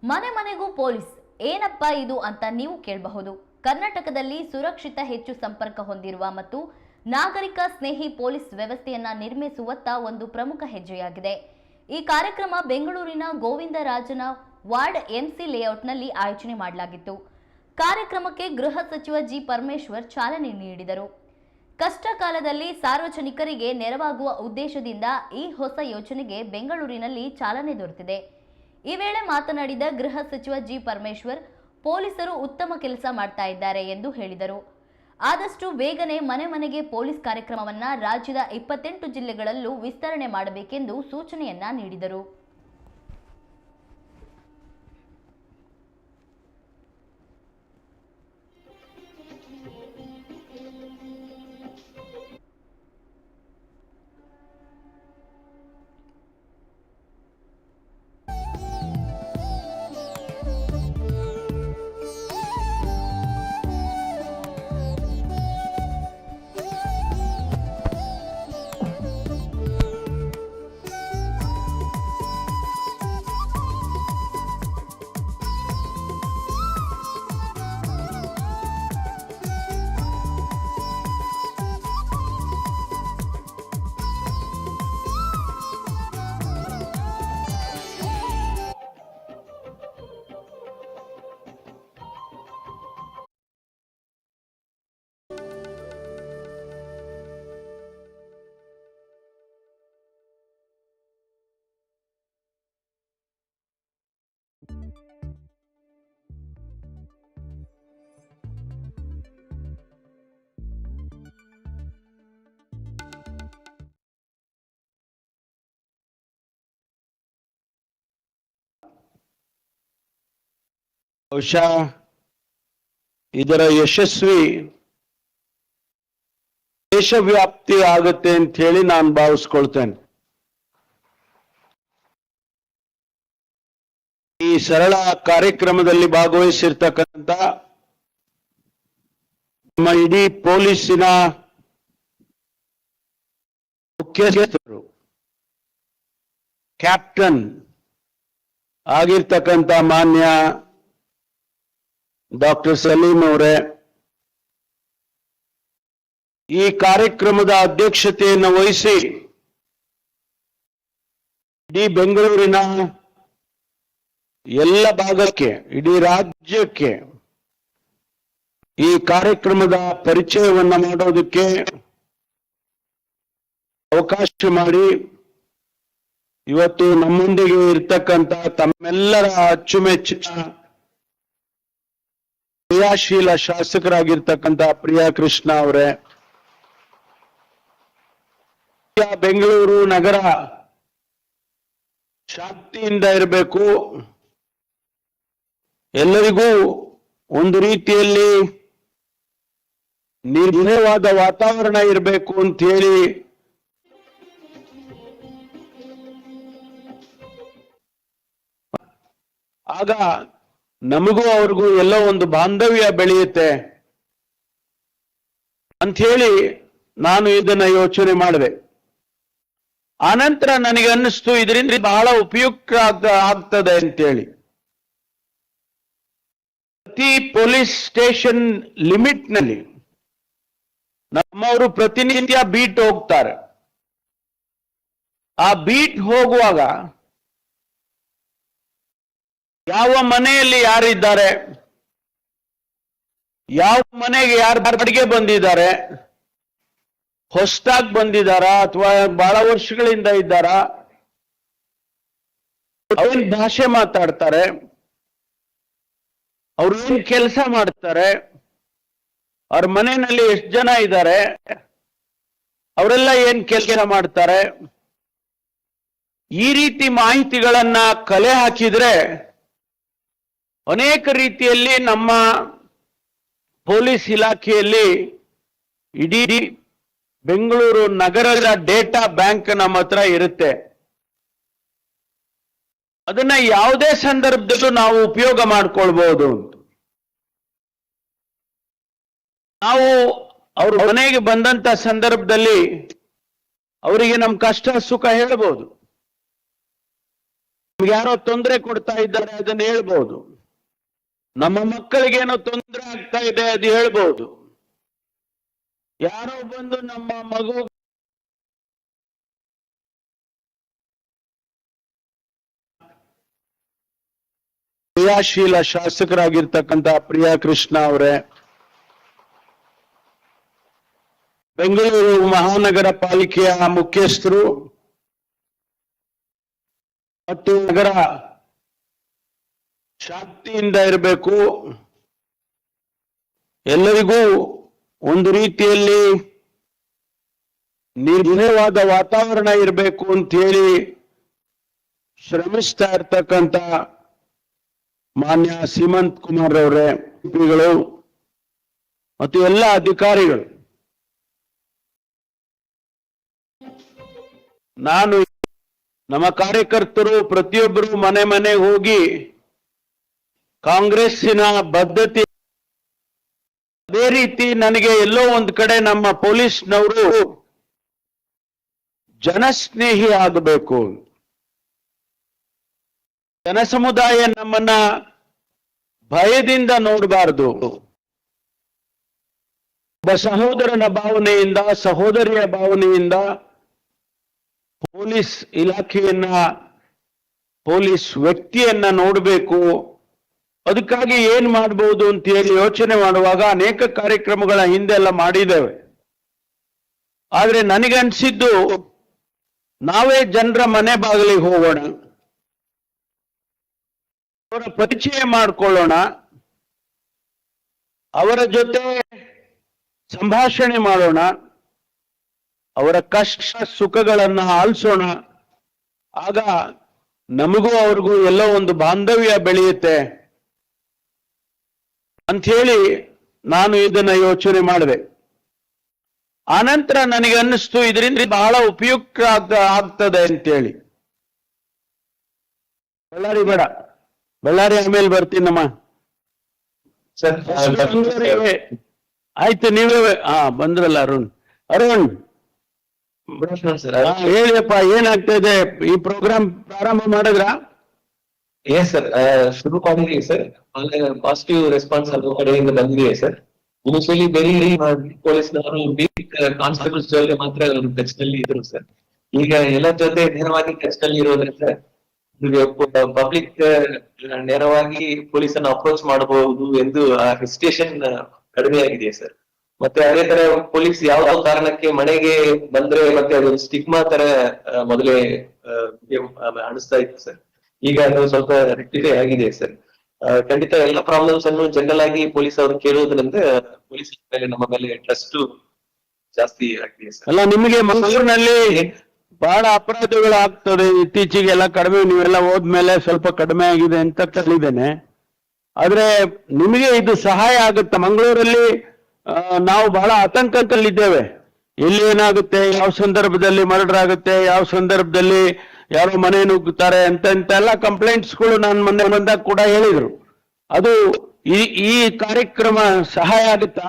ಮನೆ ಮನೆಗೂ ಪೊಲೀಸ್ ಏನಪ್ಪ ಇದು ಅಂತ ನೀವು ಕೇಳಬಹುದು. ಕರ್ನಾಟಕದಲ್ಲಿ ಸುರಕ್ಷಿತ ಹೆಚ್ಚು ಸಂಪರ್ಕ ಹೊಂದಿರುವ ಮತ್ತು ನಾಗರಿಕ ಸ್ನೇಹಿ ಪೊಲೀಸ್ ವ್ಯವಸ್ಥೆಯನ್ನ ನಿರ್ಮಿಸುವತ್ತ ಒಂದು ಪ್ರಮುಖ ಹೆಜ್ಜೆಯಾಗಿದೆ. ಈ ಕಾರ್ಯಕ್ರಮ ಬೆಂಗಳೂರಿನ ಗೋವಿಂದರಾಜನ ವಾರ್ಡ್ ಎಂಸಿ ಲೇಔಟ್ನಲ್ಲಿ ಆಯೋಜನೆ ಮಾಡಲಾಗಿತ್ತು. ಕಾರ್ಯಕ್ರಮಕ್ಕೆ ಗೃಹ ಸಚಿವ ಜಿ ಪರಮೇಶ್ವರ್ ಚಾಲನೆ ನೀಡಿದರು. ಕಷ್ಟ ಕಾಲದಲ್ಲಿ ಸಾರ್ವಜನಿಕರಿಗೆ ನೆರವಾಗುವ ಉದ್ದೇಶದಿಂದ ಈ ಹೊಸ ಯೋಜನೆಗೆ ಬೆಂಗಳೂರಿನಲ್ಲಿ ಚಾಲನೆ ದೊರೆತಿದೆ. ಈ ವೇಳೆ ಮಾತನಾಡಿದ ಗೃಹ ಸಚಿವ ಜಿ ಪರಮೇಶ್ವರ್, ಪೊಲೀಸರು ಉತ್ತಮ ಕೆಲಸ ಮಾಡ್ತಾ ಇದ್ದಾರೆ ಎಂದು ಹೇಳಿದರು. ಆದಷ್ಟು ಬೇಗನೆ ಮನೆ ಮನೆಗೆ ಪೊಲೀಸ್ ಕಾರ್ಯಕ್ರಮವನ್ನ ರಾಜ್ಯದ 28 ಜಿಲ್ಲೆಗಳಲ್ಲೂ ವಿಸ್ತರಣೆ ಮಾಡಬೇಕೆಂದು ಸೂಚನೆಯನ್ನ ನೀಡಿದರು. ಬಹುಶಃ ಇದರ ಯಶಸ್ವಿ ದೇಶವ್ಯಾಪ್ತಿ ಆಗುತ್ತೆ ಅಂತ ಹೇಳಿ ನಾನು ಭಾವಿಸ್ಕೊಳ್ತೇನೆ. ಈ ಸರಳ ಕಾರ್ಯಕ್ರಮದಲ್ಲಿ ಭಾಗವಹಿಸಿರ್ತಕ್ಕಂಥ ನಮ್ಮ ಇಡೀ ಪೊಲೀಸಿನ ಮುಖ್ಯಸ್ಥರು, ಕ್ಯಾಪ್ಟನ್ ಆಗಿರ್ತಕ್ಕಂಥ ಮಾನ್ಯ ಡಾಕ್ಟರ್ ಸಲೀಂ ಅವರೇ, ಈ ಕಾರ್ಯಕ್ರಮದ ಅಧ್ಯಕ್ಷತೆಯನ್ನು ವಹಿಸಿ ಇಡೀ ಬೆಂಗಳೂರಿನ ಎಲ್ಲ ಭಾಗಕ್ಕೆ, ಇಡೀ ರಾಜ್ಯಕ್ಕೆ ಈ ಕಾರ್ಯಕ್ರಮದ ಪರಿಚಯವನ್ನ ಮಾಡೋದಕ್ಕೆ ಅವಕಾಶ ಮಾಡಿ ಇವತ್ತು ನಮ್ಮೊಂದಿಗೆ ಇರ್ತಕ್ಕಂಥ ತಮ್ಮೆಲ್ಲರ ಅಚ್ಚುಮೆಚ್ಚಿನ ಕ್ರಿಯಾಶೀಲ ಶಾಸಕರಾಗಿರ್ತಕ್ಕಂಥ ಪ್ರಿಯಾ ಕೃಷ್ಣ ಅವರೇ, ಬೆಂಗಳೂರು ನಗರ ಶಾಂತಿಯಿಂದ ಇರಬೇಕು, ಎಲ್ಲರಿಗೂ ಒಂದು ರೀತಿಯಲ್ಲಿ ನಿರ್ಭಯವಾದ ವಾತಾವರಣ ಇರಬೇಕು ಅಂತ ಹೇಳಿ ಆಗ ನಮಗೂ ಅವ್ರಿಗೂ ಎಲ್ಲೋ ಒಂದು ಬಾಂಧವ್ಯ ಬೆಳೆಯುತ್ತೆ ಅಂತ ಹೇಳಿ ನಾನು ಇದನ್ನ ಯೋಚನೆ ಮಾಡಿದೆ. ಆನಂತರ ನನಗೆ ಅನ್ನಿಸ್ತು ಇದರಿಂದ ಬಹಳ ಉಪಯುಕ್ತ ಆಗ್ತದೆ ಅಂತೇಳಿ. ಪ್ರತಿ ಪೊಲೀಸ್ ಸ್ಟೇಷನ್ ಲಿಮಿಟ್ ನಲ್ಲಿ ನಮ್ಮವರು ಪ್ರತಿನಿತ್ಯ ಬೀಟ್ ಹೋಗ್ತಾರೆ. ಆ ಬೀಟ್ ಹೋಗುವಾಗ ಯಾವ ಮನೆಯಲ್ಲಿ ಯಾರಿದ್ದಾರೆ, ಯಾವ ಮನೆಗೆ ಯಾರು ಬಾಡಿಗೆ ಬಂದಿದ್ದಾರೆ, ಹೊಸದಾಗಿ ಬಂದಿದ್ದಾರಾ ಅಥವಾ ಬಹಳ ವರ್ಷಗಳಿಂದ ಇದ್ದಾರಾ, ಅವ್ರ ಭಾಷೆ ಮಾತಾಡ್ತಾರೆ, ಅವ್ರು ಏನ್ ಕೆಲಸ ಮಾಡ್ತಾರೆ, ಅವ್ರ ಮನೆಯಲ್ಲಿ ಎಷ್ಟು ಜನ ಇದ್ದಾರೆ, ಅವರೆಲ್ಲ ಏನ್ ಕೆಲಸ ಮಾಡ್ತಾರೆ, ಈ ರೀತಿ ಮಾಹಿತಿಗಳನ್ನ ಕಲೆ ಹಾಕಿದ್ರೆ ಅನೇಕ ರೀತಿಯಲ್ಲಿ ನಮ್ಮ ಪೊಲೀಸ್ ಇಲಾಖೆಯಲ್ಲಿ ಇಡೀ ಬೆಂಗಳೂರು ನಗರದ ಡೇಟಾ ಬ್ಯಾಂಕ್ ನಮ್ಮ ಹತ್ರ ಇರುತ್ತೆ. ಅದನ್ನ ಯಾವುದೇ ಸಂದರ್ಭದಲ್ಲೂ ನಾವು ಉಪಯೋಗ ಮಾಡ್ಕೊಳ್ಬಹುದು. ನಾವು ಅವ್ರ ಮನೆಗೆ ಬಂದಂತ ಸಂದರ್ಭದಲ್ಲಿ ಅವರಿಗೆ ನಮ್ಮ ಕಷ್ಟ ಸುಖ ಹೇಳ್ಬೋದು. ನಮ್ಗೆ ಯಾರೋ ತೊಂದರೆ ಕೊಡ್ತಾ ಇದ್ದಾರೆ ಅದನ್ನ ಹೇಳ್ಬೋದು. ನಮ್ಮ ಮಕ್ಕಳಿಗೇನೋ ತೊಂದರೆ ಆಗ್ತಾ ಇದೆ ಅದು ಹೇಳ್ಬೋದು. ಯಾರೋ ಬಂದು ನಮ್ಮ ಮಗು ಕ್ರಿಯಾಶೀಲ ಶಾಸಕರಾಗಿರ್ತಕ್ಕಂಥ ಪ್ರಿಯಾ ಕೃಷ್ಣ ಅವರೇ, ಬೆಂಗಳೂರು ಮಹಾನಗರ ಪಾಲಿಕೆಯ ಮುಖ್ಯಸ್ಥರು ಮತ್ತು ನಗರ ಶಾಂತಿಯಿಂದ ಇರಬೇಕು, ಎಲ್ಲರಿಗೂ ಒಂದು ರೀತಿಯಲ್ಲಿ ನಿರ್ಭಯವಾದ ವಾತಾವರಣ ಇರಬೇಕು ಅಂತ ಹೇಳಿ ಶ್ರಮಿಸ್ತಾ ಇರ್ತಕ್ಕಂಥ ಮಾನ್ಯ ಸೀಮಂತ್ ಕುಮಾರ್ ಅವರೇ, ಗಳು ಮತ್ತು ಎಲ್ಲ ಅಧಿಕಾರಿಗಳು, ನಾನು ನಮ್ಮ ಕಾರ್ಯಕರ್ತರು ಪ್ರತಿಯೊಬ್ಬರು ಮನೆ ಮನೆ ಹೋಗಿ ಕಾಂಗ್ರೆಸ್ಸಿನ ಬದ್ಧತೆ, ಅದೇ ರೀತಿ ನನಗೆ ಎಲ್ಲೋ ಒಂದು ಕಡೆ ನಮ್ಮ ಪೊಲೀಸ್ನವರು ಜನಸ್ನೇಹಿ ಆಗಬೇಕು, ಜನಸಮುದಾಯ ನಮ್ಮನ್ನ ಭಯದಿಂದ ನೋಡಬಾರದು, ಒಬ್ಬ ಸಹೋದರನ ಭಾವನೆಯಿಂದ, ಸಹೋದರಿಯ ಭಾವನೆಯಿಂದ ಪೊಲೀಸ್ ಇಲಾಖೆಯನ್ನ, ಪೊಲೀಸ್ ವ್ಯಕ್ತಿಯನ್ನ ನೋಡಬೇಕು. ಅದಕ್ಕಾಗಿ ಏನ್ ಮಾಡಬಹುದು ಅಂತ ಹೇಳಿ ಯೋಚನೆ ಮಾಡುವಾಗ ಅನೇಕ ಕಾರ್ಯಕ್ರಮಗಳ ಹಿಂದೆಲ್ಲ ಮಾಡಿದ್ದೇವೆ. ಆದ್ರೆ ನನಗನ್ಸಿದ್ದು ನಾವೇ ಜನರ ಮನೆ ಬಾಗಿಲಿಗೆ ಹೋಗೋಣ, ಅವರ ಪರಿಚಯ ಮಾಡಿಕೊಳ್ಳೋಣ, ಅವರ ಜೊತೆ ಸಂಭಾಷಣೆ ಮಾಡೋಣ, ಅವರ ಕಷ್ಟ ಸುಖಗಳನ್ನ ಆಲಿಸೋಣ. ಆಗ ನಮಗೂ ಅವ್ರಿಗೂ ಎಲ್ಲೋ ಒಂದು ಬಾಂಧವ್ಯ ಬೆಳೆಯುತ್ತೆ ಅಂಥೇಳಿ ನಾನು ಇದನ್ನ ಯೋಚನೆ ಮಾಡಿದೆ. ಆನಂತರ ನನಗೆ ಅನ್ನಿಸ್ತು ಇದರಿಂದ ಬಹಳ ಉಪಯುಕ್ತ ಆಗ್ತದೆ ಅಂತೇಳಿ. ಬಳ್ಳಾರಿ ಬೇಡ, ಬಳ್ಳಾರಿ ಆಮೇಲೆ ಬರ್ತೀನಮ್ಮ. ಆಯ್ತು, ನೀವೇ ಬಂದ್ರಲ್ಲ ಅರುಣ್. ಅರುಣ್ ಹೇಳಿಯಪ್ಪ, ಏನಾಗ್ತಾ ಇದೆ? ಈ ಪ್ರೋಗ್ರಾಮ್ ಪ್ರಾರಂಭ ಮಾಡಿದ್ರ? ಎಸ್ ಸರ್, ಶುರು ಮಾಡಿದೀವಿ ಸರ್. ಪಾಸಿಟಿವ್ ರೆಸ್ಪಾನ್ಸ್ ಅದು ಕಡೆಯಿಂದ ಬಂದಿದೆ ಸರ್. ಇನಿಷಿಯಲಿ ಬೇರೆ ಪೊಲೀಸ್ನವರು ಬೀಟ್ ಕಾನ್ಸ್ಟೇಬಲ್ಸ್ ಜೊತೆ ಮಾತ್ರ ಟಚ್ ನಲ್ಲಿ ಇದ್ರು ಸರ್. ಈಗ ಎಲ್ಲರ ಜೊತೆ ನೇರವಾಗಿ ಟಚ್ ನಲ್ಲಿ ಇರೋದ್ರಿಂದ ಪಬ್ಲಿಕ್ ನೇರವಾಗಿ ಪೊಲೀಸನ್ನು ಅಪ್ರೋಚ್ ಮಾಡಬಹುದು ಎಂದು ಆ ಹೆಸಿಟೇಷನ್ ಕಡಿಮೆ ಆಗಿದೆ ಸರ್. ಮತ್ತೆ ಅದೇ ತರ ಪೊಲೀಸ್ ಯಾವ ಕಾರಣಕ್ಕೆ ಮನೆಗೆ ಬಂದ್ರೆ ಮತ್ತೆ ಅದೊಂದು ಸ್ಟಿಗ್ಮಾ ತರ ಮೊದಲೇ ಅನಿಸ್ತಾ ಇತ್ತು ಸರ್. ಈಗ ಅದು ಸ್ವಲ್ಪ ರೆಕ್ಟಿಫೈ ಆಗಿದೆ ಸರ್. ಖಂಡಿತ ಎಲ್ಲ ಪ್ರಾಬ್ಲಮ್ಸ್ ಅನ್ನು ಜನರಲ್ ಆಗಿ ಪೊಲೀಸ್ ಅವರು ಕೇಳುವುದರಿಂದ ಪೊಲೀಸ್ ಮೇಲೆ ನಮ್ಮ ಮೇಲೆ ಟ್ರಸ್ಟ್ ಜಾಸ್ತಿ ಆಗಿದೆ ಸರ್. ಅಲ್ಲ, ನಿಮಗೆ ಮಂಗಳೂರಿನಲ್ಲಿ ಬಹಳ ಅಪರಾಧಗಳು ಆಗ್ತದೆ ಇತ್ತೀಚೆಗೆ, ಎಲ್ಲ ಕಡಿಮೆ, ನೀವೆಲ್ಲ ಹೋದ್ಮೇಲೆ ಸ್ವಲ್ಪ ಕಡಿಮೆ ಆಗಿದೆ ಅಂತ ಕೇಳಿದ್ದೇನೆ. ಆದ್ರೆ ನಿಮಗೆ ಇದು ಸಹಾಯ ಆಗುತ್ತೆ. ಮಂಗಳೂರಲ್ಲಿ ನಾವು ಬಹಳ ಆತಂಕದಲ್ಲಿದ್ದೇವೆ. ಎಲ್ಲಿ ಏನಾಗುತ್ತೆ, ಯಾವ ಸಂದರ್ಭದಲ್ಲಿ ಮರ್ಡರ್ ಆಗುತ್ತೆ, ಯಾವ ಸಂದರ್ಭದಲ್ಲಿ ಯಾರೋ ಮನೆ ನುಗ್ಗುತ್ತಾರೆ ಅಂತ ಎಲ್ಲ ಕಂಪ್ಲೇಂಟ್ಸ್ಗಳು ನಾನು ಮೊನ್ನೆ ಬಂದಾಗ ಕೂಡ ಹೇಳಿದ್ರು. ಅದು ಈ ಕಾರ್ಯಕ್ರಮ ಸಹಾಯ ಆಗುತ್ತಾ?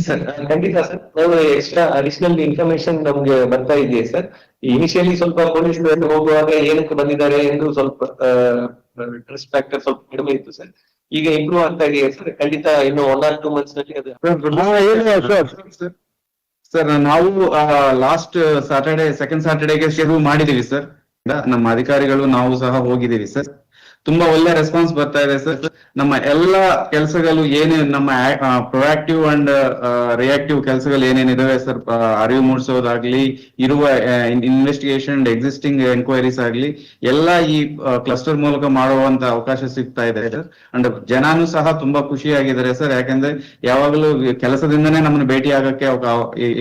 ಸರ್ ಖಂಡಿತ ಸರ್. ನಾವು ಎಕ್ಸ್ಟ್ರಾ ಅಡಿಷನಲ್ ಇನ್ಫಾರ್ಮೇಶನ್ ನಮ್ಗೆ ಬರ್ತಾ ಇದೆಯಾ ಸರ್. ಇನಿಷಿಯಲಿ ಸ್ವಲ್ಪ ಪೊಲೀಸ್ ಹೋಗುವಾಗ ಏನಕ್ಕೆ ಬಂದಿದ್ದಾರೆ ಎಂದು ಸ್ವಲ್ಪ ಟ್ರಸ್ಟ್ ಫ್ಯಾಕ್ಟರ್ ಸ್ವಲ್ಪ ಕಡಿಮೆ ಇತ್ತು ಸರ್. ಈಗ ಇಂಪ್ರೂವ್ ಆಗ್ತಾ ಇದೆಯಾ ಸರ್. ಖಂಡಿತ ಇನ್ನು 1 or 2 months ನಲ್ಲಿ ಅದು. ಸರ್ ನಾವು ಲಾಸ್ಟ್ ಸಾಟರ್ಡೆ, ಸೆಕೆಂಡ್ ಸಾಟರ್ಡೆಗೆ ಶುರು ಮಾಡಿದೀವಿ ಸರ್. ನಮ್ಮ ಅಧಿಕಾರಿಗಳು ನಾವು ಸಹ ಹೋಗಿದ್ದೀವಿ ಸರ್. ತುಂಬಾ ಒಳ್ಳೆ ರೆಸ್ಪಾನ್ಸ್ ಬರ್ತಾ ಇದೆ ಸರ್. ನಮ್ಮ ಎಲ್ಲ ಕೆಲಸಗಳು ಏನೇ ನಮ್ಮ ಪ್ರೊಆಕ್ಟಿವ್ ಅಂಡ್ ರಿಯಾಕ್ಟಿವ್ ಕೆಲಸಗಳು ಏನೇನಿದಾವೆ ಸರ್, ಅರಿವು ಮೂಡಿಸೋದಾಗ್ಲಿ, ಇರುವ ಇನ್ವೆಸ್ಟಿಗೇಷನ್ ಅಂಡ್ ಎಕ್ಸಿಸ್ಟಿಂಗ್ ಎಂಕ್ವೈರೀಸ್ ಆಗ್ಲಿ, ಎಲ್ಲ ಈ ಕ್ಲಸ್ಟರ್ ಮೂಲಕ ಮಾಡುವಂತ ಅವಕಾಶ ಸಿಗ್ತಾ ಇದೆ ಸರ್. ಅಂಡ್ ಜನನು ಸಹ ತುಂಬಾ ಖುಷಿಯಾಗಿದ್ದಾರೆ ಸರ್. ಯಾಕಂದ್ರೆ ಯಾವಾಗಲೂ ಕೆಲಸದಿಂದನೇ ನಮ್ಮನ್ನ ಭೇಟಿ ಆಗಕ್ಕೆ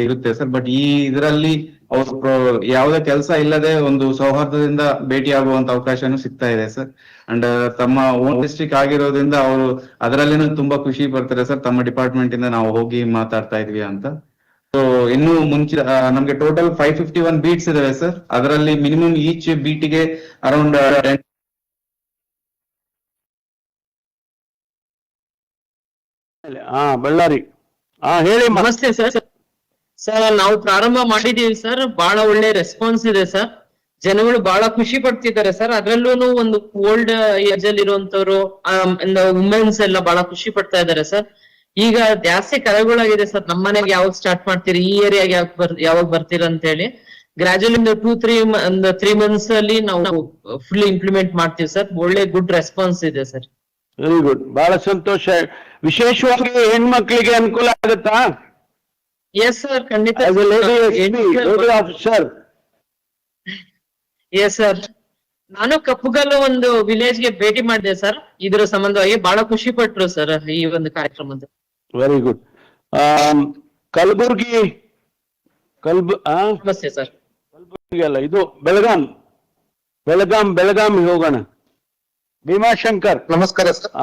ಇರುತ್ತೆ ಸರ್. ಬಟ್ ಈ ಇದರಲ್ಲಿ ಅವ್ರು ಯಾವುದೇ ಕೆಲಸ ಇಲ್ಲದೆ ಒಂದು ಸೌಹಾರ್ದದಿಂದ ಭೇಟಿ ಆಗುವಂತ ಅವಕಾಶನೂ ಸಿಗ್ತಾ ಇದೆ ಸರ್. ಅಂಡ್ ತಮ್ಮ ಓನ್ ಡಿಸ್ಟ್ರಿಕ್ಟ್ ಆಗಿರೋದ್ರಿಂದ ಅವರು ಅದರಲ್ಲಿನೂ ತುಂಬಾ ಖುಷಿ ಪಡ್ತಾರೆ ಸರ್. ತಮ್ಮ ಡಿಪಾರ್ಟ್ಮೆಂಟ್ ಇಂದ ನಾವು ಹೋಗಿ ಮಾತಾಡ್ತಾ ಇದ್ವಿ ಅಂತ. ಸೊ ಇನ್ನು ಮುಂಚೆ ನಮ್ಗೆ ಟೋಟಲ್ 551 ಬೀಟ್ಸ್ ಇದಾವೆ ಸರ್. ಅದರಲ್ಲಿ ಮಿನಿಮಮ್ ಈಚ್ ಬೀಟಿಗೆ ಅರೌಂಡ್ ಬಳ್ಳಾರಿ ಹೇಳಿ. ನಮಸ್ತೆ ಸರ್. ಸರ್ ನಾವು ಪ್ರಾರಂಭ ಮಾಡಿದೀವಿ ಸರ್. ಬಹಳ ಒಳ್ಳೆ ರೆಸ್ಪಾನ್ಸ್ ಇದೆ ಸರ್. ಜನಗಳು ಬಹಳ ಖುಷಿ ಪಡ್ತಿದ್ದಾರೆ ಸರ್. ಅದ್ರಲ್ಲೂ ಒಂದು ಓಲ್ಡ್ ಏಜ್ ಅಲ್ಲಿ ಇರುವಂತವ್ರು ವುಮೆನ್ಸ್ ಎಲ್ಲ ಬಹಳ ಖುಷಿ ಪಡ್ತಾ ಇದ್ದಾರೆ ಸರ್. ಈಗ ಜಾಸ್ತಿ ಕರೆಗಳಾಗಿದೆ ಸರ್, ನಮ್ಮ ಮನೆಗೆ ಯಾವಾಗ ಸ್ಟಾರ್ಟ್ ಮಾಡ್ತೀರಿ, ಈ ಏರಿಯಾಗೆ ಯಾವಾಗ ಬರ್ತೀರಾ ಅಂತ ಹೇಳಿ. ಗ್ರಾಜುಯಲಿ 3 ಮಂತ್ಸ್ ಅಲ್ಲಿ ನಾವು ಫುಲ್ ಇಂಪ್ಲಿಮೆಂಟ್ ಮಾಡ್ತೀವಿ ಸರ್. ಒಳ್ಳೆ ಗುಡ್ ರೆಸ್ಪಾನ್ಸ್ ಇದೆ ಸರ್. ವೆರಿ ಗುಡ್, ಬಹಳ ಸಂತೋಷ. ವಿಶೇಷವಾಗಿ ಹೆಣ್ಮಕ್ಳಿಗೆ ಅನುಕೂಲ ಆಗುತ್ತಾ? ಎಸ್ ಸರ್, ಖಂಡಿತ. ಆಫೀಸರ್. ಎಸ್ ಸರ್, ನಾನು ಕಪ್ಪುಗಲ್ಲು ಒಂದು ವಿಲೇಜ್ ಗೆ ಭೇಟಿ ಮಾಡಿದೆ ಸರ್. ಇದ್ರ ಸಂಬಂಧವಾಗಿ ಬಹಳ ಖುಷಿ ಪಟ್ರು ಸರ್ ಈ ಒಂದು ಕಾರ್ಯಕ್ರಮದ. Very good. ಕಲಬುರ್ಗಿ ನಮಸ್ತೆ ಸರ್. ಕಲಬುರ್ಗಿ ಅಲ್ಲ, ಇದು ಬೆಳಗಾಂ ಹೋಗೋಣ. ಭೀಮಾಶಂಕರ್ ನಮಸ್ಕಾರ ಸರ್.